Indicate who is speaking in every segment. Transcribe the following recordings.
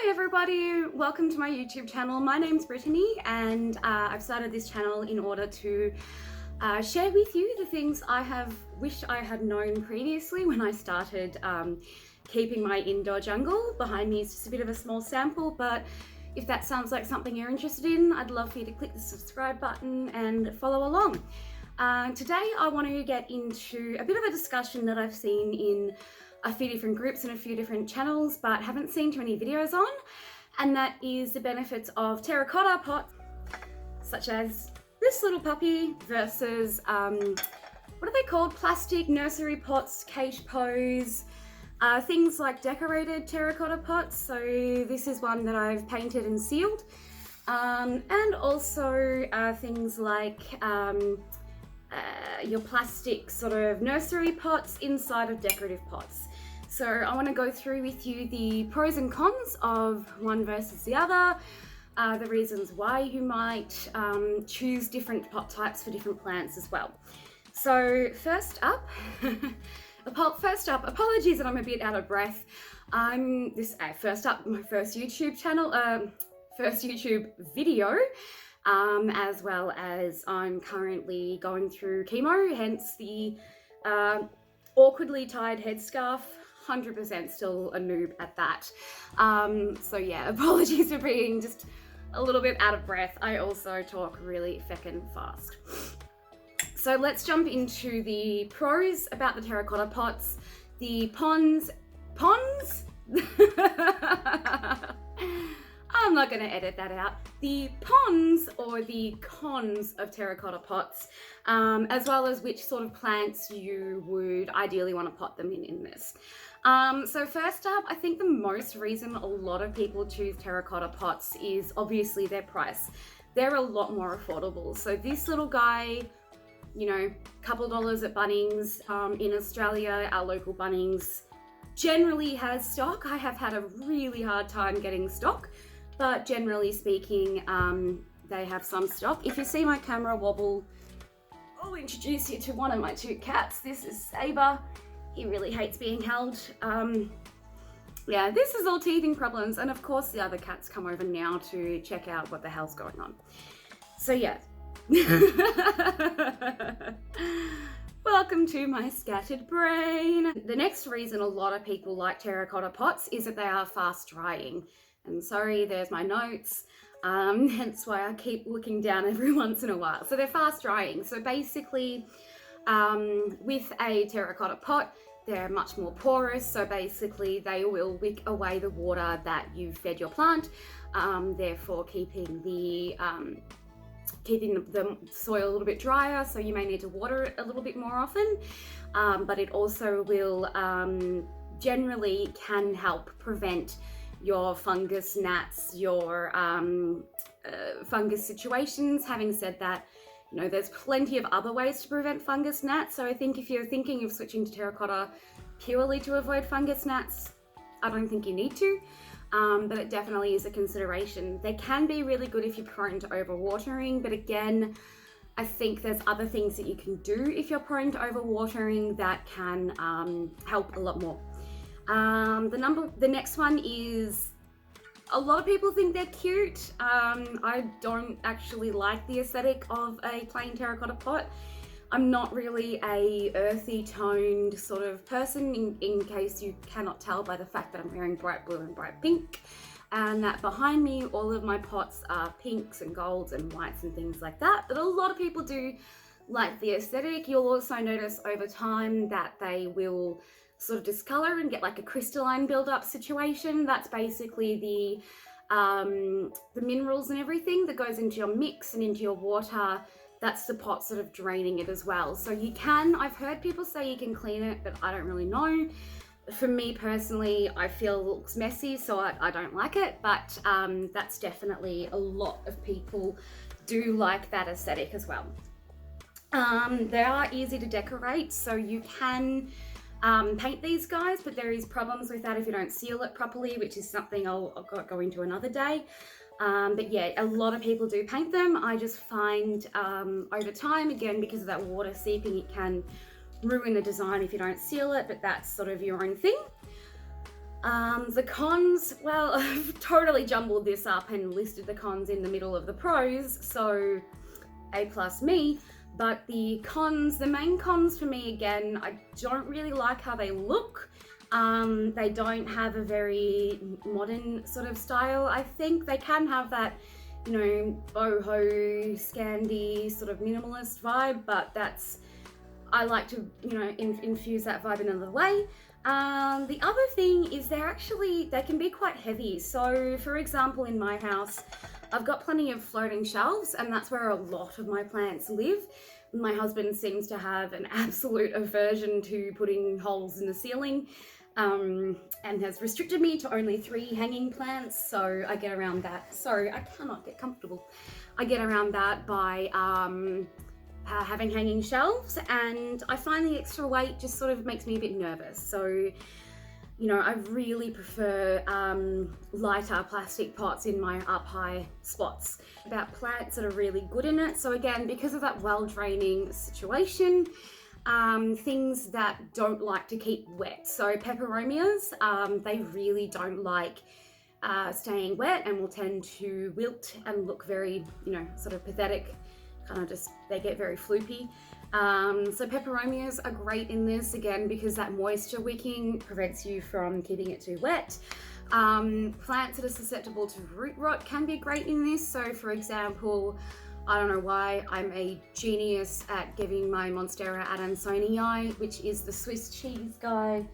Speaker 1: Hi everybody, welcome to my YouTube channel. My name's Brittany and I've started this channel in order to share with you the things I have wished I had known previously when I started keeping my indoor jungle. Behind me is just a bit of a small sample, but if that sounds like something you're interested in, I'd love for you to click the subscribe button and follow along. Today I want to get into a bit of a discussion that I've seen in a few different groups and a few different channels, but haven't seen too many videos on, and that is the benefits of terracotta pots, such as this little puppy versus, what are they called? Plastic nursery pots, cache pose, things like decorated terracotta pots. So this is one that I've painted and sealed, and also things like your plastic sort of nursery pots inside of decorative pots. So I want to go through with you the pros and cons of one versus the other, the reasons why you might choose different pot types for different plants as well. So first up, apologies that I'm a bit out of breath. First up, my first YouTube channel, first YouTube video. As well as I'm currently going through chemo, hence the awkwardly tied headscarf. 100% still a noob at that. So yeah, apologies for being just a little bit out of breath. I also talk really feckin' fast. So let's jump into the pros about the terracotta pots. The ponds? I'm not going to edit that out. The pons or the cons of terracotta pots, as well as which sort of plants you would ideally want to pot them in this. So first up, I think the most reason a lot of people choose terracotta pots is obviously their price. They're a lot more affordable. So this little guy, you know, couple dollars at Bunnings. In Australia, our local Bunnings generally has stock. I have had a really hard time getting stock, but generally speaking, they have some stock. If you see my camera wobble, I'll introduce you to one of my two cats. This is Saber. He really hates being held. Yeah, this is all teething problems. And of course the other cats come over now to check out what the hell's going on. So yeah. Welcome to my scattered brain. The next reason a lot of people like terracotta pots is that they are fast drying. And sorry, there's my notes, hence why I keep looking down every once in a while. So they're fast drying. So basically, with a terracotta pot, they're much more porous. So basically they will wick away the water that you fed your plant, therefore keeping the soil a little bit drier. So you may need to water it a little bit more often, but it also will generally can help prevent your fungus gnats, your fungus situations. Having said that, you know, there's plenty of other ways to prevent fungus gnats. So I think if you're thinking of switching to terracotta purely to avoid fungus gnats, I don't think you need to, but it definitely is a consideration. They can be really good if you're prone to overwatering, but again, I think there's other things that you can do if you're prone to overwatering that can help a lot more. The next one is, a lot of people think they're cute. I don't actually like the aesthetic of a plain terracotta pot. I'm not really a earthy toned sort of person, in case you cannot tell by the fact that I'm wearing bright blue and bright pink, and that behind me all of my pots are pinks and golds and whites and things like that. But a lot of people do like the aesthetic. You'll also notice over time that they will sort of discolor and get like a crystalline build-up situation. That's basically the minerals and everything that goes into your mix and into your water. That's the pot sort of draining it as well. So you can, I've heard people say you can clean it, but I don't really know. For me personally, I feel it looks messy, so I don't like it, but that's definitely a lot of people do like that aesthetic as well. They are easy to decorate, so you can paint these guys, but there is problems with that if you don't seal it properly, which is something I'll go into another day. But yeah, a lot of people do paint them. I just find over time, again, because of that water seeping, it can ruin the design if you don't seal it, but that's sort of your own thing. The cons, well, I've totally jumbled this up and listed the cons in the middle of the pros, so A plus me. But the cons, the main cons for me, again, I don't really like how they look. They don't have a very modern sort of style. I think they can have that, you know, boho, Scandi sort of minimalist vibe, but I like to, you know, infuse that vibe in another way. The other thing is they can be quite heavy. So for example, in my house, I've got plenty of floating shelves, and that's where a lot of my plants live. My husband seems to have an absolute aversion to putting holes in the ceiling, and has restricted me to only 3 hanging plants, so I get around that. Sorry, I cannot get comfortable. I get around that by having hanging shelves, and I find the extra weight just sort of makes me a bit nervous. So, you know, I really prefer lighter plastic pots in my up high spots. About plants that are really good in it. So again, because of that well draining situation, things that don't like to keep wet. So peperomias, they really don't like staying wet and will tend to wilt and look very, you know, sort of pathetic. Kind of just, they get very floopy. So peperomias are great in this, again, because that moisture wicking prevents you from keeping it too wet. Plants that are susceptible to root rot can be great in this. So for example, I don't know why, I'm a genius at giving my Monstera Adansonii, which is the Swiss cheese guy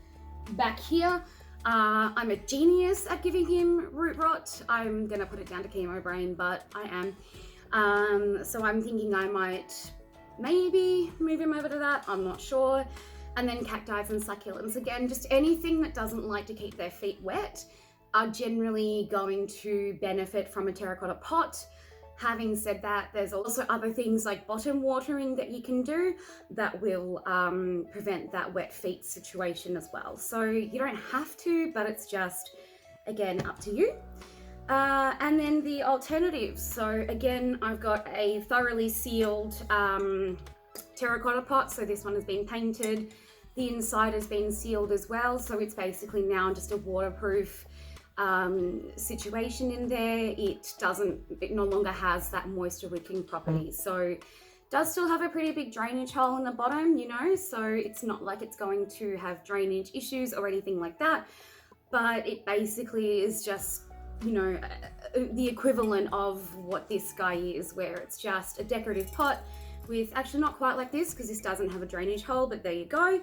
Speaker 1: back here. I'm a genius at giving him root rot. I'm gonna put it down to chemo brain, but I am. So I'm thinking I might maybe move him over to that, I'm not sure. And then cacti and succulents, again, just anything that doesn't like to keep their feet wet are generally going to benefit from a terracotta pot. Having said that, there's also other things like bottom watering that you can do that will prevent that wet feet situation as well. So you don't have to, but it's just, again, up to you. And then the alternatives. So again, I've got a thoroughly sealed terracotta pot. So this one has been painted. The inside has been sealed as well. So it's basically now just a waterproof situation in there. It no longer has that moisture wicking property. So it does still have a pretty big drainage hole in the bottom, you know, so it's not like it's going to have drainage issues or anything like that. But it basically is just, you know, the equivalent of what this guy is, where it's just a decorative pot with, actually not quite like this because this doesn't have a drainage hole, but there you go.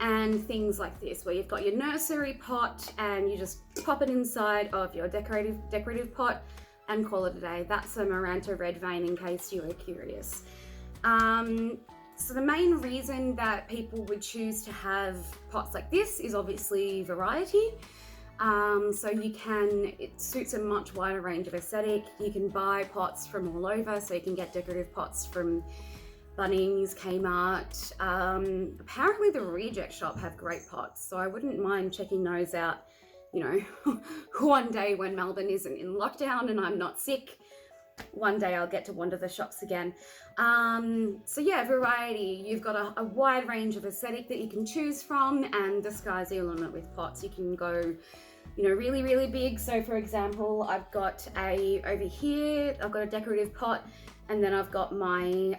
Speaker 1: And things like this, where you've got your nursery pot and you just pop it inside of your decorative pot and call it a day. That's a Maranta red vein, in case you were curious. So the main reason that people would choose to have pots like this is obviously variety. So it suits a much wider range of aesthetic. You can buy pots from all over, so you can get decorative pots from Bunnings, Kmart. Apparently the Reject Shop have great pots, so I wouldn't mind checking those out, you know, one day when Melbourne isn't in lockdown and I'm not sick. One day I'll get to wander the shops again. So yeah, variety. You've got a wide range of aesthetic that you can choose from, and the sky's the limit with pots. You can go, you know, really, really big. So for example, I've got over here, I've got a decorative pot, and then I've got my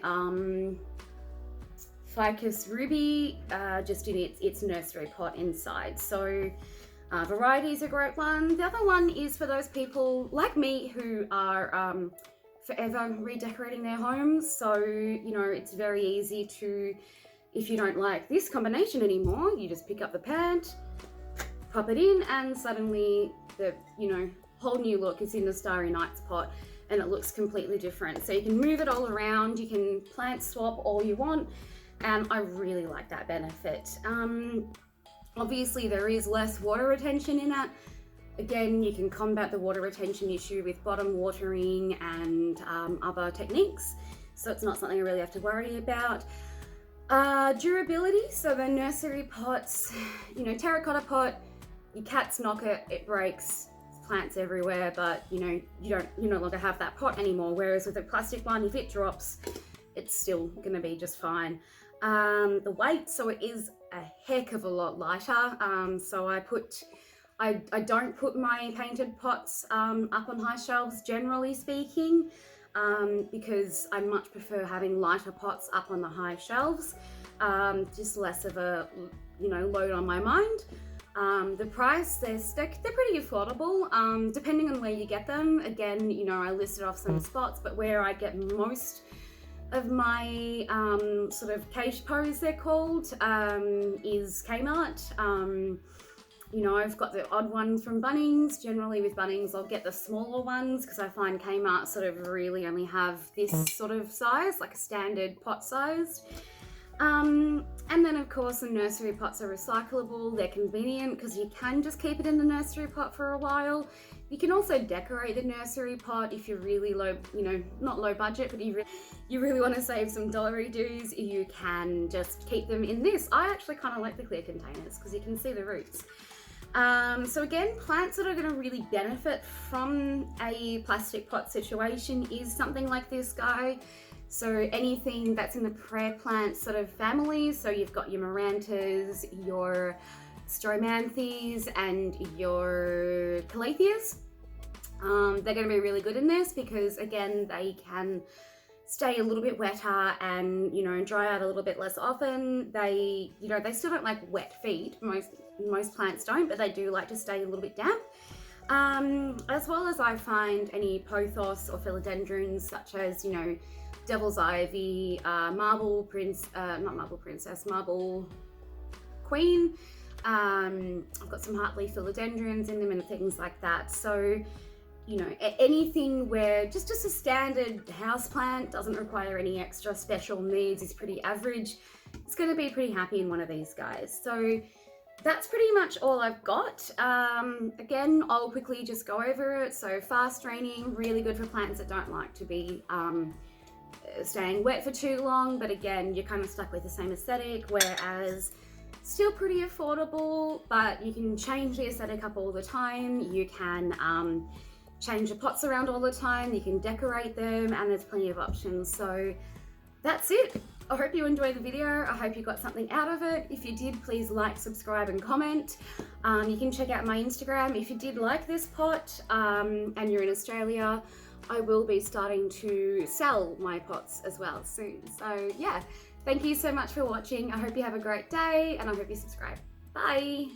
Speaker 1: Ficus Ruby just in its nursery pot inside. So variety is a great one. The other one is for those people like me who are forever redecorating their homes. So, you know, it's very easy to, if you don't like this combination anymore, you just pick up the pant, pop it in, and suddenly the, you know, whole new look is in the Starry Nights pot, and it looks completely different. So you can move it all around, you can plant swap all you want, and I really like that benefit. Obviously there is less water retention in it. Again, you can combat the water retention issue with bottom watering and other techniques. So it's not something I really have to worry about. Durability, so the nursery pots, you know, terracotta pot, your cats knock it, it breaks, plants everywhere, but you know, you no longer have that pot anymore. Whereas with a plastic one, if it drops, it's still gonna be just fine. The weight, so it is a heck of a lot lighter. So I put I don't put my painted pots up on high shelves, generally speaking, because I much prefer having lighter pots up on the high shelves, just less of a, you know, load on my mind. The price, they're pretty affordable, depending on where you get them. Again, you know, I listed off some spots, but where I get most of my sort of cage pose, they're called, is Kmart. You know, I've got the odd ones from Bunnings. Generally with Bunnings, I'll get the smaller ones because I find Kmart sort of really only have this sort of size, like a standard pot size. And then of course the nursery pots are recyclable. They're convenient because you can just keep it in the nursery pot for a while. You can also decorate the nursery pot if you're really low, you know, not low budget, but you really want to save some dollary dues. You can just keep them in this. I actually kind of like the clear containers because you can see the roots. So again, plants that are going to really benefit from a plastic pot situation is something like this guy. So anything that's in the prayer plant sort of family, so you've got your Marantas, your Stromanthes, and your Calatheas. They're going to be really good in this because again, they can stay a little bit wetter and, you know, dry out a little bit less often. They, you know, they still don't like wet feet. Most plants don't, but they do like to stay a little bit damp. As well as I find any pothos or philodendrons such as, you know, devil's ivy, marble queen. I've got some heartleaf philodendrons in them and things like that. So, you know, anything where just a standard house plant doesn't require any extra special needs, is pretty average, it's going to be pretty happy in one of these guys. So that's pretty much all I've got. Again, I'll quickly just go over it. So fast draining, really good for plants that don't like to be staying wet for too long, but again, you're kind of stuck with the same aesthetic, whereas still pretty affordable, but you can change the aesthetic up all the time. You can change the pots around all the time, you can decorate them, and there's plenty of options. So that's it. I hope you enjoyed the video. I hope you got something out of it. If you did, please like, subscribe, and comment. You can check out my Instagram. If you did like this pot and you're in Australia, I will be starting to sell my pots as well soon. So yeah, thank you so much for watching. I hope you have a great day and I hope you subscribe. Bye.